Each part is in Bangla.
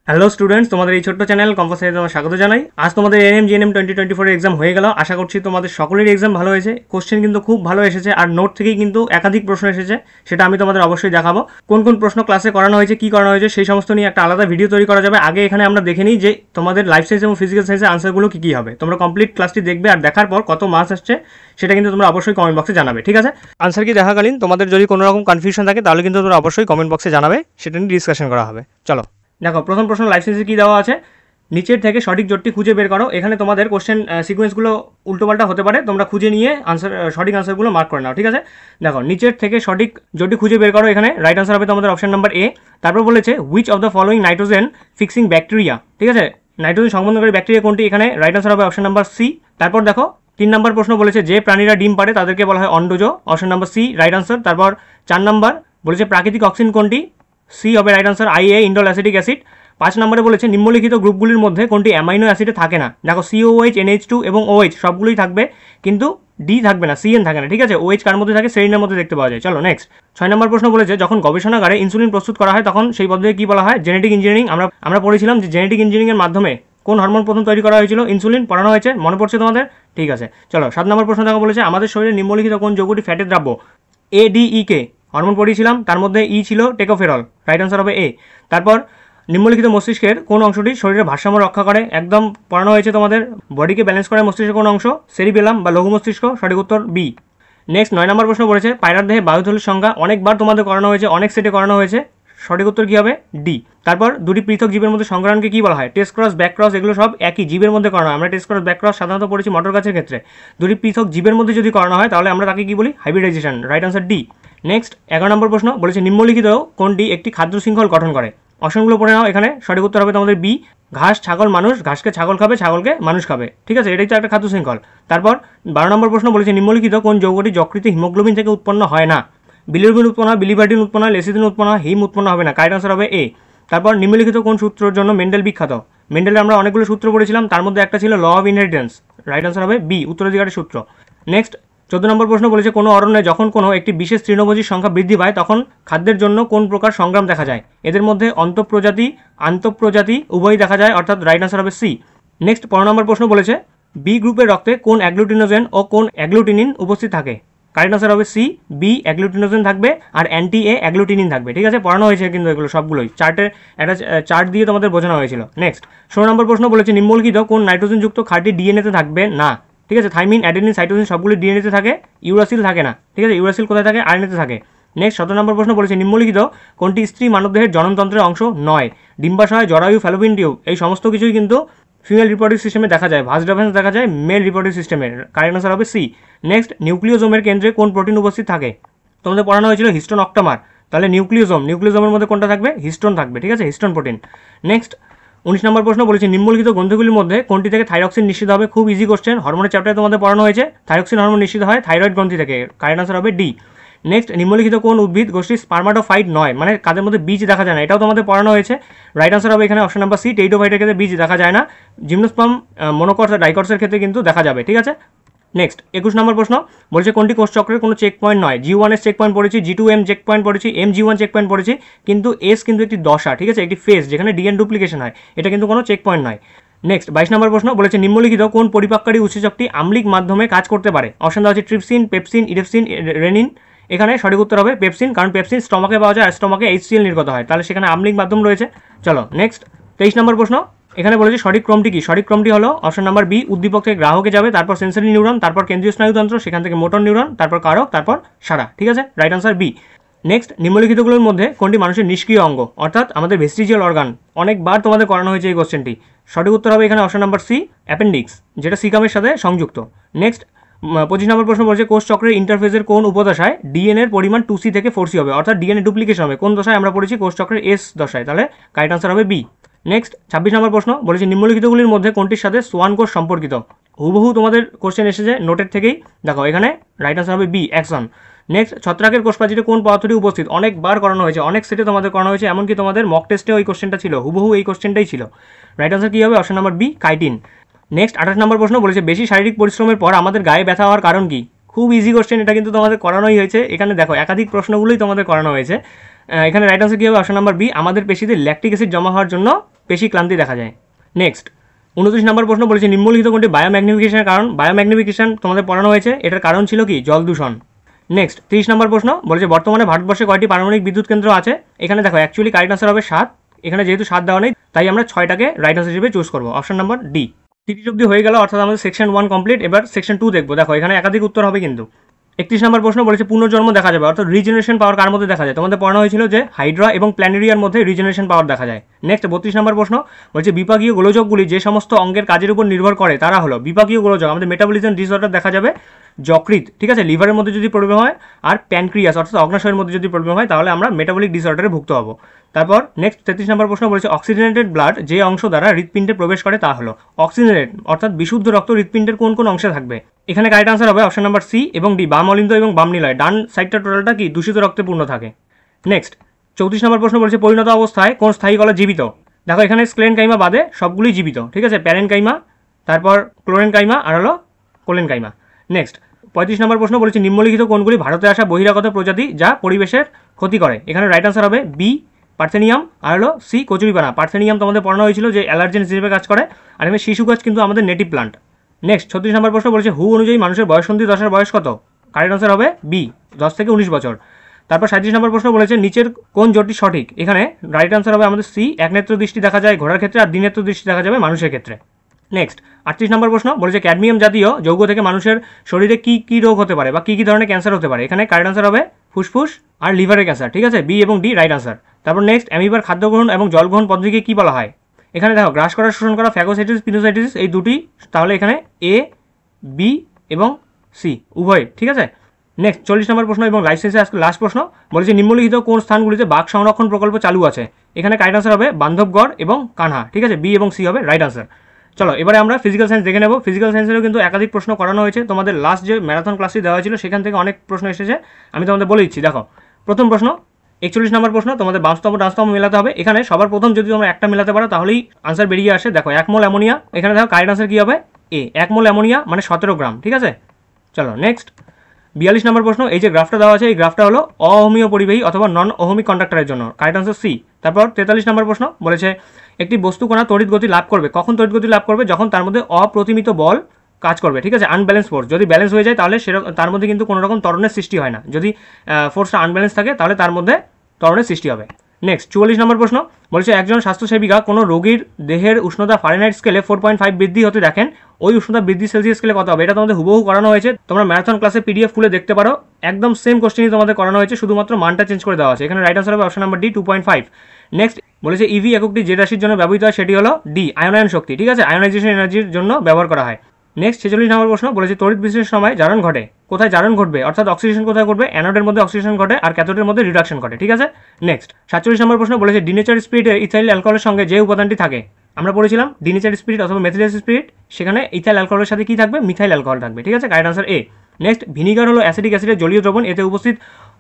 হ্যালো স্টুডেন্টস, তোমাদের এই ছোট্ট চ্যানেল কম্পাস সাইন্সে তোমার স্বাগত জানাই। আজ তোমাদের এনএম জিএনএম 2024 এর এক্সাম হয়ে গেল। আশা করছি তোমাদের সকলেরই এক্সাম ভালো হয়েছে। কোশ্চেন কিন্তু খুব ভালো এসেছে আর নোট থেকেই কিন্তু একাধিক প্রশ্ন এসেছে, সেটা আমি তোমাদের অবশ্যই দেখাবো। কোন কোন প্রশ্ন ক্লাসে করানো হয়েছে, কি করানো হয়েছে সেই সমস্ত নিয়ে একটা আলাদা ভিডিও তৈরি করা যাবে। আগে এখানে আমরা দেখে নিই যে তোমাদের লাইফ সায়েন্স এবং ফিজিক্যাল সায়েন্সের আনসারগুলো কী কী হবে। তোমরা কমপ্লিট ক্লাসটি দেখবে আর দেখার পর কত মার্কস আসছে সেটা কিন্তু তোমরা অবশ্যই কমেন্ট বক্সে জানাবে, ঠিক আছে? আনসার কি দেখাকালীন তোমাদের যদি কোনো রকম কনফিউশন থাকে তাহলে কিন্তু তোমরা অবশ্যই কমেন্ট বক্সে জানাবে, সেটা নিয়ে ডিসকাশন করা হবে। চলো দেখো, প্রথম প্রশ্ন লাইফ সায়েন্সে কী দেওয়া আছে, নিচের থেকে সঠিক জোটটি খুঁজে বের করো। এখানে তোমাদের কোশ্চেন সিকোয়েন্সগুলো উল্টোপাল্টা হতে পারে, তোমরা খুঁজে নিয়ে সঠিক আনসারগুলো মার্ক করে নাও, ঠিক আছে? দেখো, নিচের থেকে সঠিক জোটটি খুঁজে বের করো। এখানে রাইট আনসার হবে তোমাদের অপশন নাম্বার এ। তারপর বলেছে which of the following nitrogen fixing bacteria, ঠিক আছে? নাইট্রোজেন সংবন্ধনকারী ব্যাকটেরিয়া কোনটি? এখানে রাইট আনসার হবে অপশন নাম্বার সি। তারপর দেখো 3 নম্বর প্রশ্ন বলেছে যে প্রাণীরা ডিম পারে তাদেরকে বলা হয় অন্ডজ, option number C right answer. তারপর 4 নম্বর বলেছে প্রাকৃতিক অক্সিজেন কোনটি? সি হবে right answer, IA indole acetic acid. 5 নম্বরে বলেছে নিম্নলিখিত গ্রুপগুলির মধ্যে কোনটি অ্যামাইনো অ্যাসিডে থাকে না? দেখো COOH, NH2 এবং OH সবগুলোই থাকবে, কিন্তু ডি থাকবে না, CN থাকে না, ঠিক আছে? OH কার মধ্যে থাকে? সেরিনের মধ্যে দেখতে পাওয়া যায়। চলো নেক্সট 6 নম্বর প্রশ্ন বলেছে যখন গবেষণাগারে ইনসুলিন প্রস্তুত করা হয় তখন সেই পদ্ধতিকে কী বলা হয়? Genetic engineering. আমরা পড়েছিলাম যে জেনেটিক ইঞ্জিনিয়ারিংয়ের মাধ্যমে কোন হরমোন প্রথম তৈরি করা হয়েছিল? ইনসুলিন। পড়ানো হয়েছে, মনে পড়ছে তোমাদের? ঠিক আছে, চলো 7 নম্বর প্রশ্ন দেখো বলেছে আমাদের শরীরে নিম্নলিখিত কোন যৌগটি ফ্যাটের দ্রব্য? ADEK হরমোন পড়িয়েছিলাম, তার মধ্যে ই ছিল টেকোফেরল, রাইট আনসার হবে এ। তারপর নিম্নলিখিত মস্তিষ্কের কোন অংশটি শরীরের ভারসাম্য রক্ষা করে? একদম পড়ানো হয়েছে তোমাদের, বডিকে ব্যালেন্স করে মস্তিষ্কের কোন অংশ? সেরিবেলাম বা লঘু মস্তিষ্ক, সঠিক উত্তর বি। নেক্সট 9 নম্বর প্রশ্ন বলেছে পায়রার দেহে বায়ুথলির সংখ্যা অনেকবার তোমাদের করানো হয়েছে, অনেক সেটে করানো হয়েছে, সঠিক উত্তর কী হবে? ডি। তারপর দুটি পৃথক জীবের মধ্যে সংগ্রহণকে কী বলা হয়? টেস্ট ক্রস, ব্যাক ক্রস, এগুলো সব একই জীবের মধ্যে করানো হয়। আমরা টেস্ট ক্রস, ব্যাক ক্রস সাধারণত পড়েছি মটর গাছের ক্ষেত্রে। দুটি পৃথক জীবের মধ্যে যদি করানো হয় তাহলে আমরা তাকে কী বলি? Hybridization, right answer D. Next 11 নম্বর প্রশ্ন বলেছে নিম্নলিখিত কোনটি একটি খাদ্য শৃঙ্খল গঠন করে? অপশনগুলো পড়ে নাও। এখানে সঠিক উত্তর হবে তোমাদের বি, ঘাস ছাগল মানুষ, ঘাসকে ছাগল খাবে, ছাগলকে মানুষ খাবে, ঠিক আছে? এটাই তো একটা খাদ্য শৃঙ্খল। তারপর 12 নম্বর প্রশ্ন বলেছে নিম্নলিখিত কোন যৌগটি যকৃতে হিমোগ্লোবিন থেকে উৎপন্ন হয় না? বিলিরুবিন উৎপন্ন হয়, বিলিভার্ডিন উৎপন্ন হয়, লেসিদিন উৎপন্ন হয়, হিম উৎপন্ন হবে না, কারেক্ট আনসার হবে এ। তারপর নিম্নলিখিত কোন সূত্রের জন্য মেন্ডেল বিখ্যাত? মেন্ডেলের আমরা অনেকগুলো সূত্র পড়েছিলাম, তার মধ্যে একটা ছিল law of inheritance, right answer হবে বি, উত্তরাধিকারের সূত্র। নেক্সট 14 নম্বর প্রশ্ন বলেছে কোনো অরণ্যে যখন কোনো একটি বিশেষ তৃণভোজীর সংখ্যা বৃদ্ধি পায় তখন খাদ্যের জন্য কোন প্রকার সংগ্রাম দেখা যায়? এদের মধ্যে অন্তঃপ্রজাতি, আন্তঃপ্রজাতি উভয়ই দেখা যায়, অর্থাৎ রাইট আনসার হবে সি। নেক্সট 15 নম্বর প্রশ্ন বলেছে বি গ্রুপের রক্তে কোন অ্যাগ্লুটিনোজেন ও কোন অ্যাগ্লুটিনিন উপস্থিত থাকে? কারেক্ট আনসার হবে সি, বি অ্যাগ্লুটিনোজেন থাকবে আর অ্যান্টি এ অ্যাগ্লুটিনিন থাকবে, ঠিক আছে? পড়ানো হয়েছে কিন্তু এগুলো সবগুলোই, চার্টের একটা চার্ট দিয়ে তোমাদের বোঝানো হয়েছিল। নেক্সট 16 নম্বর প্রশ্ন বলেছে নিম্নলিখিত কোন নাইট্রোজেনযুক্ত ক্ষারটি ডিএনএতে থাকবে না? ঠিক আছে, থাইমিন, অ্যাডেনিন, সাইটোসিন সবগুলি ডিএনএতে থাকে, ইউরাসিল থাকে না, ঠিক আছে? ইউরাসিল কোথায় থাকে? আরএনএতে থাকে। নেক্সট 17 নম্বর প্রশ্ন বলেছে নিম্নলিখিত কোনটি স্ত্রী মানবদেহের জননতন্ত্রের অংশ নয়? ডিম্বাশয়, জরায়ু, ফ্যালোপিয়ান টিউব এই সমস্ত কিছুই কিন্তু ফিমেল রিপ্রোডাক্টিভ সিস্টেমে দেখা যায়, ভাস ডিফারেন্স দেখা যায় মেল রিপ্রোডাক্টিভ সিস্টেমের, কারেক্ট আনসার হবে সি। নেক্সট নিউক্লিওজোমের কেন্দ্রে কোন প্রোটিন উপস্থিত থাকে? তোমাদের পড়ানো হয়েছিল হিস্টোন অক্টামার, তাহলে নিউক্লিওজোমের মধ্যে কোনটা থাকবে? হিস্টোন থাকবে, ঠিক আছে? Histone protein. নেক্সট 19 নম্বর প্রশ্ন বলেছে নিম্নলিখিত গ্রন্থিগুলির মধ্যে কোনটি থেকে থাইরক্সিন নিশ্চিত হবে? খুব ইজি কোশ্চেন, হরমোনের চ্যাপ্টারে তোমাদের পড়ানো হয়েছে, থাইরক্সিন হরমোন নিশ্চিত হয় থাইরয়েড গ্রন্থি থেকে, কারেক্ট আনসার হবে ডি। নেক্সট নিম্নলিখিত কোন উদ্ভিদ গোষ্ঠী স্পার্মাটোফাইট নয়, মানে কাদের মধ্যে বীজ দেখা যায় না? এটাও তোমাদের পড়ানো হয়েছে, রাইট আনসার হবে এখানে অপশন নাম্বার সি, টেইটোফাইটের ক্ষেত্রে বীজ দেখা যায় না, জিমনোস্পার্ম, মনোকর্স আর ডাইকর্সের ক্ষেত্রে কিন্তু দেখা যাবে, ঠিক আছে? নেক্সট 21 নম্বর প্রশ্ন বলছে কোনটি কোষ চক্রের কোনো চেক পয়েন্ট নয়? G1 চেক পয়েন্ট পড়েছি, G2M চেক পয়েন্ট পড়েছি, MG1 চেক পয়েন্ট পড়েছি, কিন্তু এস কিন্তু একটি দশা, ঠিক আছে? একটি ফেজ যেখানে ডিএন ডুপ্লিকেশন হয়, এটা কিন্তু কোনো চেক পয়েন্ট নয়। নেক্সট 22 নম্বর প্রশ্ন বলেছে নিম্নলিখিত কোন পরিপাককারী উৎসেচকটি আম্লিক মাধ্যমে কাজ করতে পারে? অপশন দেওয়া হচ্ছে ট্রিপসিন, পেপসিন, ইরেপসিন, রেনিন। এখানে সঠিক উত্তর হবে পেপসিন, কারণ পেপসিন স্টমাকে পাওয়া যায় আর স্টমাকে HCl নির্গত হয়, তাহলে সেখানে আম্লিক মাধ্যম রয়েছে। চলো নেক্সট 23 নম্বর প্রশ্ন এখানে বলেছে সঠিক ক্রমটি কি? সঠিক ক্রমটি হলো অপশন নাম্বার বি, উদ্দীপক থেকে গ্রাহকে যাবে, তারপর সেন্সরি নিউরন, তারপর কেন্দ্রীয় স্নায়ুতন্ত্র, সেখান থেকে মোটর নিউরন, তারপর কারক, তারপর সারা, ঠিক আছে? Right answer B. নেক্সট নিম্নলিখিতগুলোর মধ্যে কোনটি মানুষের নিষ্ক্রিয় অঙ্গ, অর্থাৎ আমাদের ভেস্টিজিয়াল অর্গান? অনেকবার তোমাদের করানো হয়েছে এই কোশ্চেনটি, সঠিক উত্তর হবে এখানে অপশন নাম্বার সি, অ্যাপেন্ডিক্স, যেটা সিকামের সাথে সংযুক্ত। নেক্সট 25 নম্বর প্রশ্ন বলছে কোষ চক্রের ইন্টারফেজের কোন উপদশায় ডিএনএর পরিমাণ 2C থেকে 4C হবে, অর্থাৎ ডিএনএ ডুপ্লিকেশন হবে? কোন দশায়? আমরা পড়েছি কোষ চক্রের এস দশায়, তাহলে কারেক্ট আনসার হবে বি। নেক্সট 26 নম্বর প্রশ্ন বলেছে নিম্নলিখিতগুলির মধ্যে কোনটির সাথে সোয়ান কোষ সম্পর্কিত? হুবহু তোমাদের কোশ্চেন এসেছে নোটের থেকেই, দেখো এখানে রাইট আনসার হবে বি, অ্যাক্সন। নেক্সট ছত্রাকের কোষপ্রাচীরে কোন পদার্থটি উপস্থিত? অনেকবার করানো হয়েছে, অনেক সেটে তোমাদের করানো হয়েছে, এমনকি তোমাদের মক টেস্টে ওই কোশ্চেনটা ছিল, হুবহু এই কোশ্চেনটাই ছিল, রাইট আনসার কী হবে? Option number B, chitin. Next 28 নম্বর প্রশ্ন বলেছে বেশি শারীরিক পরিশ্রমের পর আমাদের গায়ে ব্যথা হওয়ার কারণ কি? খুব ইজি কোশ্চেন, এটা কিন্তু তোমাদের করানোই হয়েছে, এখানে দেখো একাধিক প্রশ্নগুলোই তোমাদের করানো হয়েছে। এখানে রাইট আনসার কী হবে? অপশন নাম্বার বি, আমাদের পেশিতে ল্যাকটিক অ্যাসিড জমা হওয়ার জন্য পেশি ক্লান্তি দেখা যায়। নেক্সট 29 নম্বর প্রশ্ন বলেছে নিম্নলিখিত কোনটি বায়োম্যাগনিফিকেশনের কারণ। বায়োম্যাগনিফিকেশন তোমাদের পড়ানো হয়েছে, এটার কারণ ছিল কি জল দূষণ। নেক্সট 30 নম্বর প্রশ্ন বলেছে বর্তমানে ভারতবর্ষে কয়টি পারমাণবিক বিদ্যুৎ কেন্দ্র আছে। এখানে দেখো অ্যাকচুয়ালি কারেক্ট আনসার হবে 7, এখানে যেহেতু 7 দেওয়া নেই তাই আমরা 6টাকে রাইট আনসার হিসেবে চুজ করবো, অপশন নাম্বার ডি। 30 অব্দি হয়ে গেল, অর্থাৎ আমাদের সেকশন 1 কমপ্লিট। এবার সেকশন 2 দেখবো। দেখো এখানে একাধিক উত্তর হবে কিন্তু। 31 নম্বর প্রশ্ন বলেছে পুনর্জন্ম দেখা যাবে, অর্থাৎ রিজেনারেশন পাওয়ার কার মধ্যে দেখা যায়। তোমাদের পড়ানো হয়েছিল যে হাইড্রা এবং প্ল্যানেরিয়ার মধ্যে রিজেনারেশন পাওয়ার দেখা যায়। নেক্সট 32 নম্বর প্রশ্ন বলছে বিপাকীয় গোলযোগগুলি যে সমস্ত অঙ্গের কাজের উপর নির্ভর করে তারা হলো বিপাকীয় গোলযোগ। আমাদের মেটাবলিজম ডিসঅর্ডার দেখা যাবে যকৃৎ, ঠিক আছে, লিভারের মধ্যে যদি প্রবলেম হয়, আর প্যানক্রিয়াস অর্থাৎ অগ্নাশয়ের মধ্যে যদি প্রবলেম হয় তাহলে আমরা মেটাবলিক ডিসঅর্ডারে ভুক্ত হব। তারপর নেক্সট 33 নম্বর প্রশ্ন বলেছে অক্সিজেনেটেড ব্লাড যে অংশ দ্বারা হৃৎপিণ্ডে প্রবেশ করে তা হলো অক্সিজেনেট, অর্থাৎ বিশুদ্ধ রক্ত হৃৎপিণ্ডের কোন কোন অংশে থাকবে। এখানে কারেক্ট আনসার হবে অপশন নাম্বার সি এবং ডি, বাম অলিন্দ এবং বাম নিলয়। ডান সাইডটা টোটালটা কি দূষিত রক্তে পূর্ণ থাকে। নেক্সট 34 নম্বর প্রশ্ন বলেছে পরিণত অবস্থায় কোন স্থায়ী কলা জীবিত। দেখো এখানে স্ক্লেনকাইমা বাদে সবগুলোই জীবিত, ঠিক আছে, প্যারেনকাইমা, তারপর ক্লোরেনকাইমা আর হলো কোলেনকাইমা। নেক্সট 35 নম্বর প্রশ্ন বলেছে নিম্নলিখিত কোনগুলি ভারতে আসা বহিরাগত প্রজাতি যা পরিবেশের ক্ষতি করে। এখানে রাইট আনসার হবে বি পার্থেনিয়াম আর হলো সি কচুরিপানা। পার্থেনিয়াম তোমাদের পড়ানো হয়েছিল যে অ্যালার্জেন হিসেবে কাজ করে, আর এখানে শিশু গাছ কিন্তু আমাদের নেটিভ প্লান্ট। নেক্সট 36 নম্বর প্রশ্ন বলেছে হু অনুযায়ী মানুষের বয়সন্ধি দশার বয়স কত। কারেক্ট আনসার হবে বি 10 থেকে 19 বছর। তারপর 37 নম্বর প্রশ্ন বলেছে নিচের কোন জোটটি সঠিক। এখানে রাইট আনসার হবে আমাদের সি, একনেত্র দৃষ্টি দেখা যায় ঘোড়ার ক্ষেত্রে আর দ্বিনেত্র দৃষ্টি দেখা যাবে মানুষের ক্ষেত্রে। নেক্সট 38 নম্বর প্রশ্ন বলেছে ক্যাডমিয়াম জাতীয় যৌগ থেকে মানুষের শরীরে কি কি রোগ হতে পারে বা কি কি ধরনের ক্যান্সার হতে পারে। এখানে কারেক্ট আনসার হবে ফুসফুস আর লিভারের ক্যান্সার, ঠিক আছে, বি এবং ডি রাইট আনসার। তারপর নেক্সট অ্যামিবার খাদ্য গ্রহণ এবং জল গ্রহণ পদ্ধতিকে কি বলা হয়। এখানে দেখো গ্রাস করা শোষণ করা ফ্যাগোসাইটিস পিনোসাইটিস এই দুটি, তাহলে এখানে এ বি এবং সি উভয়, ঠিক আছে। নেক্সট 40 নম্বর প্রশ্ন এবং লাইসেন্সে আজকে লাস্ট প্রশ্ন বলেছে নিম্নলিখিত কোন স্থানগুলিতে বাঘ সংরক্ষণ প্রকল্প চালু আছে। এখানে কারেক্ট আনসার হবে বান্ধবগড় এবং কানহা, ঠিক আছে, বি এবং সি হবে রাইট আনসার। চলো এবারে আমরা ফিজিক্যাল সায়েন্স দেখে নেব। ফিজিক্যাল সায়েন্সেরও কিন্তু একাধিক প্রশ্ন করানো হয়েছে, তোমাদের লাস্ট যে ম্যারাথন ক্লাসটি দেওয়া হয়েছিল সেখান থেকে অনেক প্রশ্ন এসেছে, আমি তোমাদের বলে দিচ্ছি। দেখো প্রথম প্রশ্ন 41 নম্বর প্রশ্ন, তোমাদের বামস্তম ডানস্তম মেলাতে হবে। এখানে সবার প্রথম যদি তোমরা একটা মেলাতে পারো তাহলেই আনসার বেরিয়ে আসে। দেখো 1 মোল অ্যামোনিয়া, এখানে দেখো কারেক্ট আনসার কী হবে এ, 1 মোল অ্যামোনিয়া মানে 17 গ্রাম, ঠিক আছে। চলো নেক্সট 42 নম্বর প্রশ্ন, এই যে গ্রাফটা দেওয়া আছে এই গ্রাফটা হলো অহমীয় পরিবাহী অথবা নন অহমিক কন্ডাক্টরের জন্য, কারেক্ট আনসার সি। তারপর 43 নম্বর প্রশ্ন বলেছে একটি বস্তু কণা তড়িৎ গতি লাভ করবে, কখন তড়িৎ গতি লাভ করবে, যখন তার মধ্যে অপ্রতিমিত বল কাজ করবে, ঠিক আছে, আনব্যালেন্স ফোর্স। যদি ব্যালেন্স হয়ে যায় তাহলে তার মধ্যে কিন্তু কোনো রকম ত্বরণের সৃষ্টি হয় না, যদি ফোর্সটা আনব্যালেন্স থাকে তাহলে তার মধ্যে ত্বরণের সৃষ্টি হবে। নেক্সট 44 নম্বর প্রশ্ন বলেছে একজন স্বাস্থ্যসেবিকা কোনো রোগীর দেহের উষ্ণতা ফারেনহাইট স্কেলে 4.5 বৃদ্ধি হতে দেখেন, ওই উষ্ণতা বৃদ্ধি সেলসিয়াস স্কেলে কত হবে। এটা তোমাদের হুবহু করানো হয়েছে, তোমরা ম্যারাথন ক্লাসে পিডিএফ খুলে দেখতে পারো, একদম সেম কোশ্চেনই তোমাদের করানো হয়েছে, শুধুমাত্র মানটা চেঞ্জ করে দেওয়া আছে। এখানে রাইট আনসার হবে অপশন নাম্বার ডি 2.5। নেক্সট বলেছে ইভি এককটি যে রাশির জন্য ব্যবহৃত হয় সেটি হলো ডি আয়নায়ন শক্তি, ঠিক আছে, আয়নাইজেশন এনার্জির জন্য ব্যবহার করা হয়। নেক্সট 46 নম্বর প্রশ্ন বলেছে তড়িৎ বিশ্লেষণের সময় জারণ ঘটে, কোথায় জারণ ঘটবে, অর্থাৎ অক্সিডেশন কোথায় ঘটবে, অ্যানোডের মধ্যে অক্সিডেশন ঘটে আর ক্যাথোডের মধ্যে রিডাকশন ঘটে, ঠিক আছে। নেক্সট 47 নম্বর প্রশ্ন বলেছে ডিনেচার স্পিরিটে ইথাইল অ্যালকোহলের সঙ্গে যে উপাদানটি থাকে, আমরা পড়েছিলাম ডিনেচার স্পিরিট অথবা মেথিলিয়াস স্পিরিট, সেখানে ইথাইল অ্যালকোহলের সাথে কি থাকবে, মিথাইল অ্যালকোহল থাকবে, ঠিক আছে, correct answer A. Next vinegar হলো অ্যাসিডিক অ্যাসিডের জলীয় দ্রবণ, এতে উপস্থিত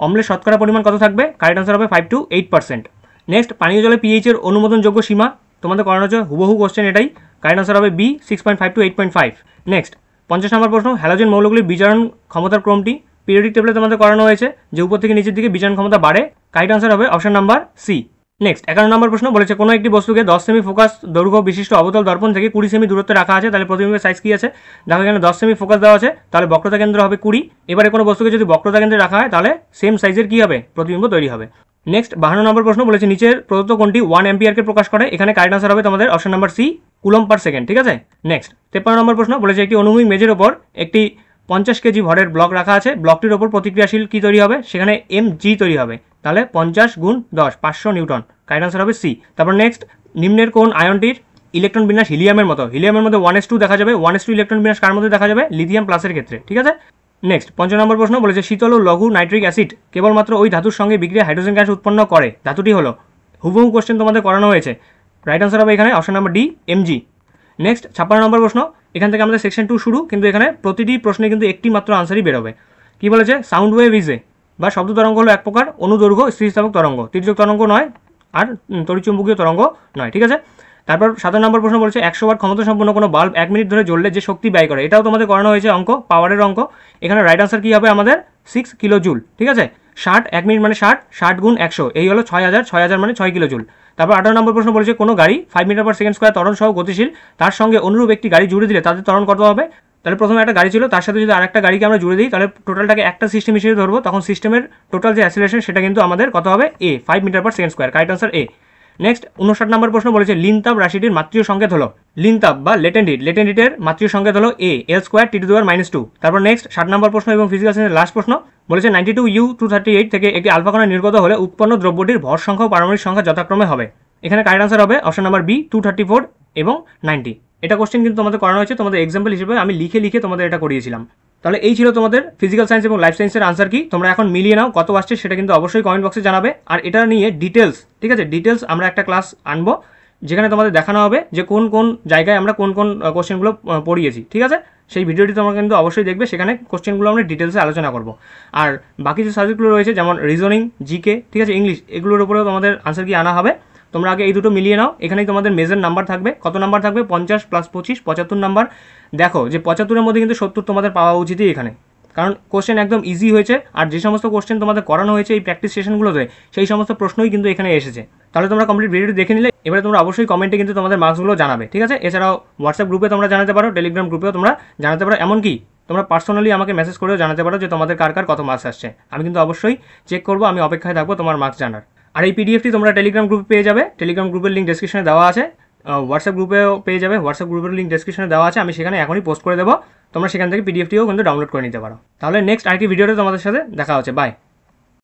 অম্লের শতকরা পরিমাণ কত থাকবে, কারেক্ট আনসার হবে 5 to 8%। নেক্সট পানীয় জলে পিএইচ এর অনুমোদনযোগ্য সীমা, তোমাদের করানো হচ্ছে হুবহু কোশ্চেন এটাই, কারেক্ট আনসার হবে বি 6.5 to 8.5। নেক্সট 50 নম্বর প্রশ্ন হ্যালোজেন মৌলগুলির বিজারণ ক্ষমতার ক্রমটি, পিরিয়ডিক টেবলে তোমাদের করানো হয়েছে যে উপর থেকে নিচের দিকে বিজারণ ক্ষমতা বাড়ে, কারেক্ট আনসার হবে অপশন নাম্বার সি। নেক্সট 11 নম্বর প্রশ্ন বলেছে কোনো একটি বস্তুকে 10 সেমি ফোকাস দৈর্ঘ্য বিশিষ্ট অবতল দর্পণ থেকে 20 সেমি দূরত্বে রাখা আছে, তাহলে প্রতিবিম্বের সাইজ কি আছে। দেখো এখানে 10 সেমি ফোকাস দেওয়া আছে, তাহলে বক্রতা কেন্দ্র হবে 20। এবারে কোনো বস্তুকে যদি বক্রতা কেন্দ্রে রাখা হয় তাহলে সেম সাইজের কি হবে, প্রতিবিম্ব তৈরি হবে। নেক্সট 52 নম্বর প্রশ্ন বলেছে নিচের প্রদত্ত কোনটি 1 অ্যাম্পিয়ারকে প্রকাশ করে, এখানে কারেক্ট আনসার হবে তোমাদের option number C coulomb per second, ঠিক আছে। নেক্সট 53 নম্বর প্রশ্ন বলেছে একটি অনুভূমিক মেজের ওপর একটি 50 কেজি ভরের ব্লক রাখা আছে, ব্লকটির ওপর প্রতিক্রিয়াশীল কি তৈরি হবে, সেখানে mg তৈরি হবে, তাহলে 50 গুণ 10 500 নিউটন, কারেক্ট আনসার হবে সি। তারপর নেক্সট নিম্নের কোন আয়নটির ইলেকট্রন বিন্যাস হিলিয়ামের মতো, হিলিয়ামের মধ্যে 1s2 দেখা যাবে, 1s2 ইলেকট্রন বিন্যাস কার মধ্যে দেখা যাবে, লিথিয়াম প্লাসের ক্ষেত্রে, ঠিক আছে। নেক্সট 5 নম্বর প্রশ্ন বলেছে শীতল ও লঘু নাইট্রিক অ্যাসিড কেবলমাত্র ওই ধাতুর সঙ্গে বিক্রিয়া হাইড্রোজেন গ্যাস উৎপন্ন করে, ধাতুটি হলো, হুবহু কোশ্চেন তোমাদের করানো হয়েছে, রাইট আনসার হবে এখানে option number D mg। Next 56 নম্বর প্রশ্ন, এখান থেকে আমাদের সেকশন 2 শুরু, কিন্তু এখানে প্রতিটি প্রশ্নে কিন্তু একটি মাত্র আনসারই বেরোবে। কি বলেছে সাউন্ড ওয়েভ ইজ এ, বা শব্দ তরঙ্গ হলো এক প্রকার অনুদৈর্ঘ্য স্থিতিস্থাপক তরঙ্গ, তির্যক তরঙ্গ নয় আর তড়িৎচুম্বকীয় তরঙ্গ নয়, ঠিক আছে। তারপর 7 নম্বর প্রশ্ন বলেছে 100 ওয়াট ক্ষমতা সম্পন্ন কোনো বাল্ব 1 মিনিট ধরে জ্বললে যে শক্তি ব্যয় করে, এটাও তোমাদের করানো হয়েছে অঙ্ক, পাওয়ারের অঙ্ক। এখানে রাইট আনসার কি হবে আমাদের 6 কিলো জুল, ঠিক আছে। 60 1 মিনিট মানে 60 গুণ 100 এই হলো 6000, 6000 মানে 6 কিলো জুল। তারপর 18 নম্বর প্রশ্ন বলেছে কোনো গাড়ি 5 মিটার পার সেকেন্ড স্কোয়ার ত্বরণ সহ গতিশীল, তার সঙ্গে অনুরূপ একটি গাড়ি জুড়ে দিলে তাদের ত্বরণ কত হবে। তাহলে প্রথমে একটা গাড়ি ছিল, তার সাথে যদি আরেকটা গাড়িকে আমরা জুড়ে দিই তাহলে টোটালটাকে একটা সিস্টেম হিসেবে ধরবো, তখন সিস্টেমের টোটাল যে অ্যাসিলেশন সেটা কিন্তু আমাদের কত হবে, A 5 meter per second square. Correct answer A. Next 59 number প্রশ্ন বলেছে লিন তাপ রাশিটির মাত্রিয় সংকেত হলো, লিন তাপ বা লেটেন্ট হিটের মাত্রিয় সংকেত হলো এ এল স্কোয়ার টি টু দি পাওয়ার -2। তারপর নেক্সট 60 নম্বর প্রশ্ন এবং ফিজিক্যাল সায়েন্সের লাস্ট প্রশ্ন বলেছে 92U238 থেকে একটি আলফা কণা নির্গত হলে উৎপন্ন দ্রব্যটির ভর সংখ্যা ও পারমাণবিক সংখ্যা যথাক্রমে হবে। এখানে কারেক্ট আনসার হবে অপশন নাম্বার বি 234 এবং 90। এটা কোশ্চেন কিন্তু তোমাদের করানো হয়েছে, তোমাদের এক্সাম্পল হিসেবে আমি লিখে তোমাদের এটা করিয়েছিলাম। তাহলে এই ছিল তোমাদের ফিজিক্যাল সায়েন্স এবং লাইফ সায়েন্সের আনসার কি, তোমরা এখন মিলিয়ে নাও কত আসছে সেটা কিন্তু অবশ্যই কমেন্ট বক্সে জানাবে। আর এটা নিয়ে ডিটেলস, ঠিক আছে, ডিটেলস আমরা একটা ক্লাস আনবো যেখানে তোমাদের দেখানো হবে যে কোন কোন জায়গায় আমরা কোন কোন কোশ্চেনগুলো পড়িয়েছি, ঠিক আছে। সেই ভিডিওটি তোমরা কিন্তু অবশ্যই দেখবে, সেখানে কোশ্চেনগুলো আমরা ডিটেলসে আলোচনা করব। আর বাকি যে সাবজেক্টগুলো রয়েছে যেমন রিজনিং, জিকে, ঠিক আছে, ইংলিশ, এগুলোর উপরেও তোমাদের আনসার কি আনা হবে। তোমরা আগে এই দুটো মিলিয়ে নাও, এখানেই তোমাদের মেজর নাম্বার থাকবে, কত নাম্বার থাকবে 50 + 25 75 নাম্বার। দেখো যে 75-এর মধ্যে কিন্তু 70 তোমাদের পাওয়া উচিতই এখানে, কারণ কোশ্চেন একদম ইজি হয়েছে। আর যে সমস্ত কোশ্চেন তোমাদের করানো হয়েছে এই প্র্যাকটিস সেশনগুলোতে সেই সমস্ত প্রশ্নই কিন্তু এখানে এসেছে। তাহলে তোমরা কমপ্লিট ভিডিওটি দেখে নিলে এবারে তোমরা অবশ্যই কমেন্টে কিন্তু তোমাদের মার্কসগুলো জানাবে, ঠিক আছে। এছাড়াও হোয়াটসঅ্যাপ গ্রুপে তোমরা জানাতে পারো, টেলিগ্রাম গ্রুপেও তোমরা জানাতে পারো, এমনকি তোমরা পার্সোনালি আমাকে মেসেজ করেও জানাতে পারো যে তোমাদের কার কত মার্কস আসছে। আমি কিন্তু অবশ্যই চেক করবো, আমি অপেক্ষায় থাকবো তোমার মার্কস জানার। আর এই পিডিএফটি তোমরা টেলিগ্রাম গ্রুপে পেয়ে যাবে, টেলিগ্রাম গ্রুপের লিঙ্ক ডেসক্রিপশনে দেওয়া আছে, হোয়াটসঅ্যাপ গ্রুপেও পেয়ে যাবে, হোয়াটসঅ্যাপ গ্রুপের লিঙ্ক ডেসক্রিপশনে দেওয়া আছে, আমি সেখানে এখনই পোস্ট করে দেবো, তোমরা সেখান থেকে পিডিএফটিও কিন্তু ডাউনলোড করে নিতে পারো। তাহলে নেক্সট আরেকটি ভিডিওতে তোমাদের সাথে দেখা হচ্ছে, বাই।